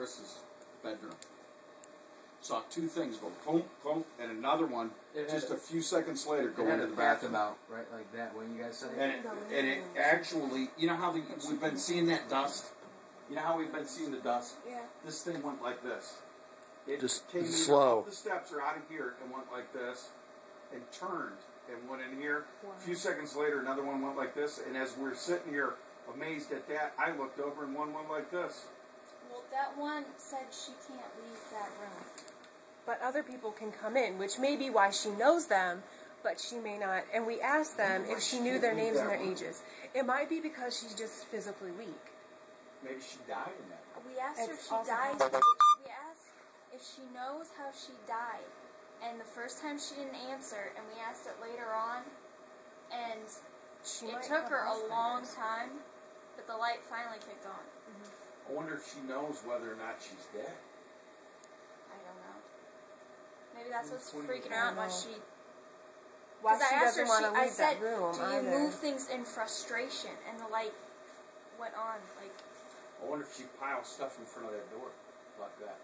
Chris's bedroom. Saw two things go boom, boom, and another one just a few seconds later go into the bathroom. Out, right, like that when you guys said it. And it actually, you know how we've been seeing that dust? You know how we've been seeing the dust? Yeah. This thing went like this. It just came slow. Up the steps or out of here and went like this and turned and went in here. Wow. A few seconds later, another one went like this. And as we're sitting here amazed at that, I looked over and one went like this. Well, that one said she can't leave that room. But other people can come in, which may be why she knows them, but she may not. And we asked them if she knew their names and their ages. It might be because she's just physically weak. Maybe she died in that. We asked her if she died. We asked if she knows how she died. And the first time she didn't answer, and we asked it later on, and it took her a long time, but the light finally kicked on. I wonder if she knows whether or not she's dead. I don't know. Maybe that's what's freaking her out. Why she doesn't want to leave that room do you move things in frustration? And the light went on. Like, I wonder if she piles stuff in front of that door like that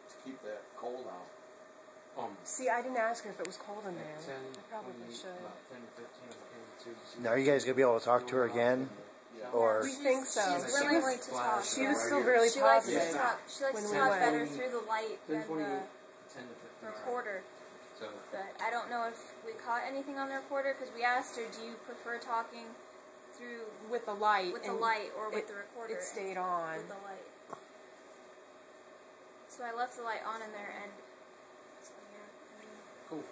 to keep that cold out. See, I didn't ask her if it was cold in there. 10, I probably should. About 10 to 15. Now, are you guys going to be able to talk to her again? Yeah. Or we think so. She's willing to talk. She was still really she likes positive. to talk. She likes to talk better through the light than the 10 to 15. recorder. So. But I don't know if we caught anything on the recorder because we asked her, "Do you prefer talking through with the light, or with the recorder?" It stayed on with the light. So I left the light on in there, and so yeah. Cool.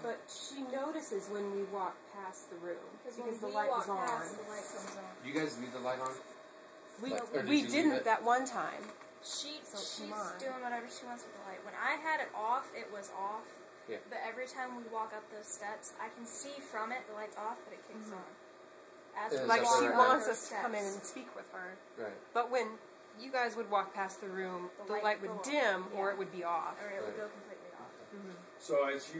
But she notices when we walk past the room because the light was on. The light comes on. You guys leave the light on? We didn't that one time. She's doing whatever she wants with the light. When I had it off, it was off. Yeah. But every time we walk up those steps, I can see from it the light's off, but it kicks on. As we like walk she up wants those us to steps. come in and speak with her. Right. But when you guys would walk past the room, the light would dim or it would be off. Or it would go completely off. So as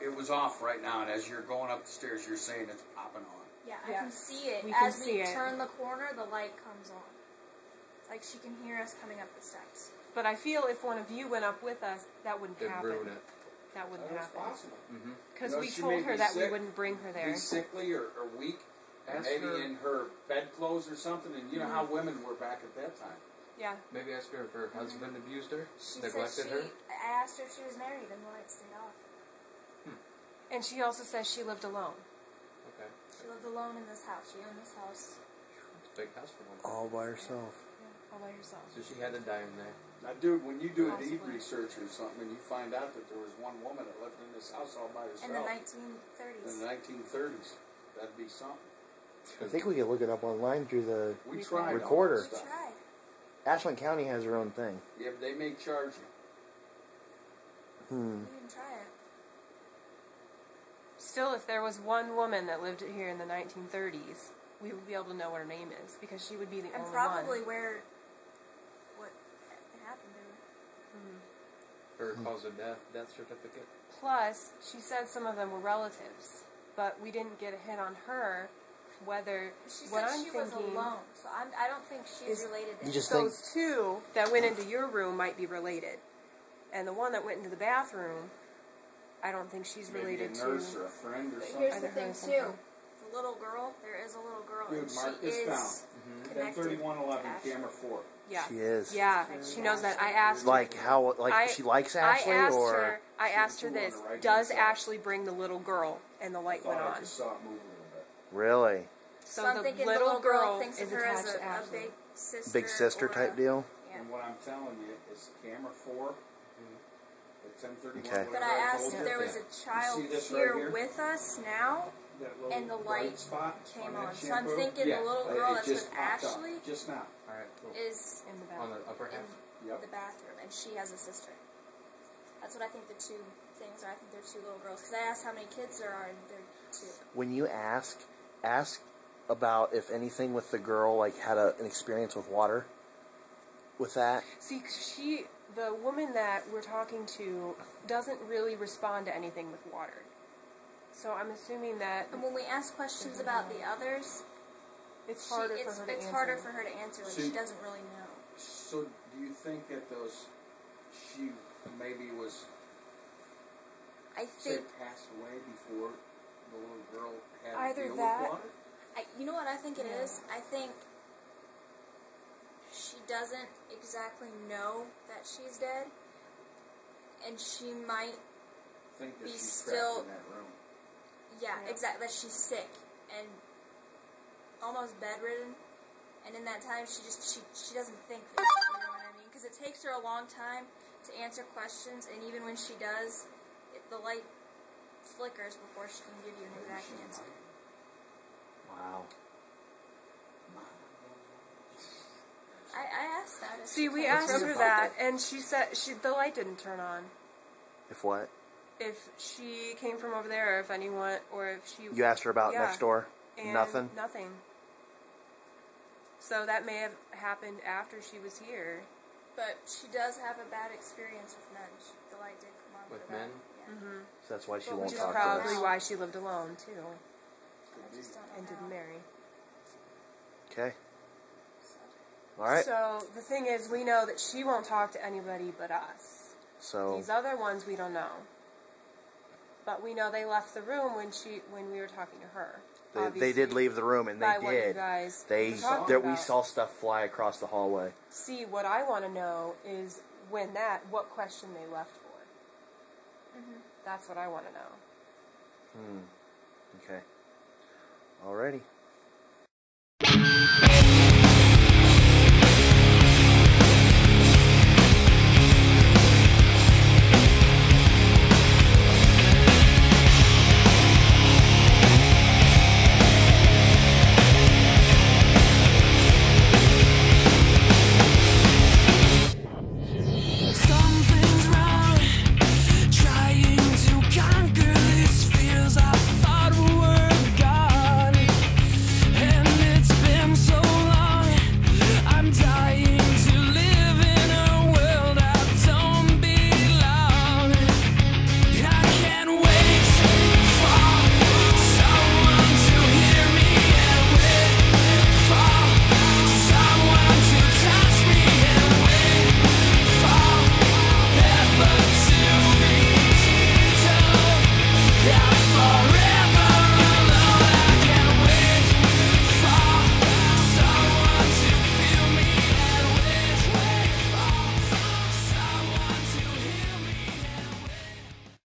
it was off right now, and as you're going up the stairs, you're saying it's popping on. Yeah, I can see it. As we turn the corner, the light comes on. Like she can hear us coming up the steps. But I feel if one of you went up with us, that wouldn't happen. Ruin it. That wouldn't That's happen. possible. Because we told her that we wouldn't bring her there. Be sickly or weak, maybe in her bedclothes or something. And you know how women were back at that time. Yeah. Maybe ask her if her husband abused her, She neglected her. I asked her if she was married, and the light stayed off. And she also says she lived alone. Okay. She lived alone in this house. She owned this house. It's a big house for one. all by herself? All by herself. So she had to die in there. Now, dude, when you do a deed research or something, and you find out that there was one woman that lived in this house all by herself In the 1930s. in the 1930s, that'd be something. I think we could look it up online through the We tried recorder. all that stuff. Tried. Ashland County has their own thing. Yeah, but they may charge you. We can try it. Still, if there was one woman that lived here in the 1930s, we would be able to know what her name is because she would be the And only probably one. where what happened to her. Her cause of death certificate. Plus, she said some of them were relatives, but we didn't get a hit on her. Whether She what said I'm she was thinking alone, so I don't think she's related to You just him. think those two that went into your room might be related, and the one that went into the bathroom, I don't think she's Maybe related a nurse to. or a friend or But something. here's the I thing think too. The little girl, there is a little girl, Dude, and mark she this is down. connected 103111, to Ashley. camera 4. Yeah, she is. yeah, she knows that. I asked her. Like how? Like she likes Ashley, I asked her She was this: on the right-hand does side. Ashley bring the little girl? And the light went Thought I on. just saw it move a little bit. really So I'm the thinking little girl thinks is of her as attached to a Ashley. big sister. big sister or type deal? Yeah. And what I'm telling you is camera 4 at 1031. Okay. But I asked if there was a child You see this here right here? with us now, That little and the bright light spot came that on. So shampoo? I'm thinking Yeah. the little It girl that's just with popped up Ashley just now. Alright, cool. is In the On bathroom. the upper half? in Yep. the bathroom, and she has a sister. That's what I think the two things are. I think they're two little girls. Because I asked how many kids there are, and they're two. When you ask about if anything with the girl like had an experience with water. With that, See, the woman that we're talking to, doesn't really respond to anything with water. So I'm assuming that And when we ask questions about the others, it's harder for her to answer. It's harder for her to answer. Like, See- she doesn't really know. So do you think that she maybe was, I say, think passed away before the little girl had Either to deal that- with water? you know what I think it Yeah. is? I think she doesn't exactly know that she's dead, and she might, Think that be she's still- trapped in that room. yeah, Yeah. exactly, that she's sick and almost bedridden, and in that time she doesn't think that, you know what I mean? Because it takes her a long time to answer questions, and even when she does, the light flickers before she can give you an exact answer. Wow. I asked that. if See, she we can. asked her that, and she said the light didn't turn on. If what? If she came from over there, or if anyone, or if she... You asked her about Yeah. next door? and Nothing? Nothing. So that may have happened after she was here. But she does have a bad experience with men. The light did come on With for that. men? Yeah. Mm-hmm. So that's why she Well, won't Which is talk to probably us. why she lived alone, too, I just don't know and how. didn't marry. Okay. So. All right. So the thing is, we know that she won't talk to anybody but us. So These other ones we don't know. But we know they left the room when we were talking to her. they did leave the room, and they by what you did. guys They were talking that we about. saw stuff fly across the hallway. See, what I want to know is what question they left for. That's what I want to know. Okay. Alrighty.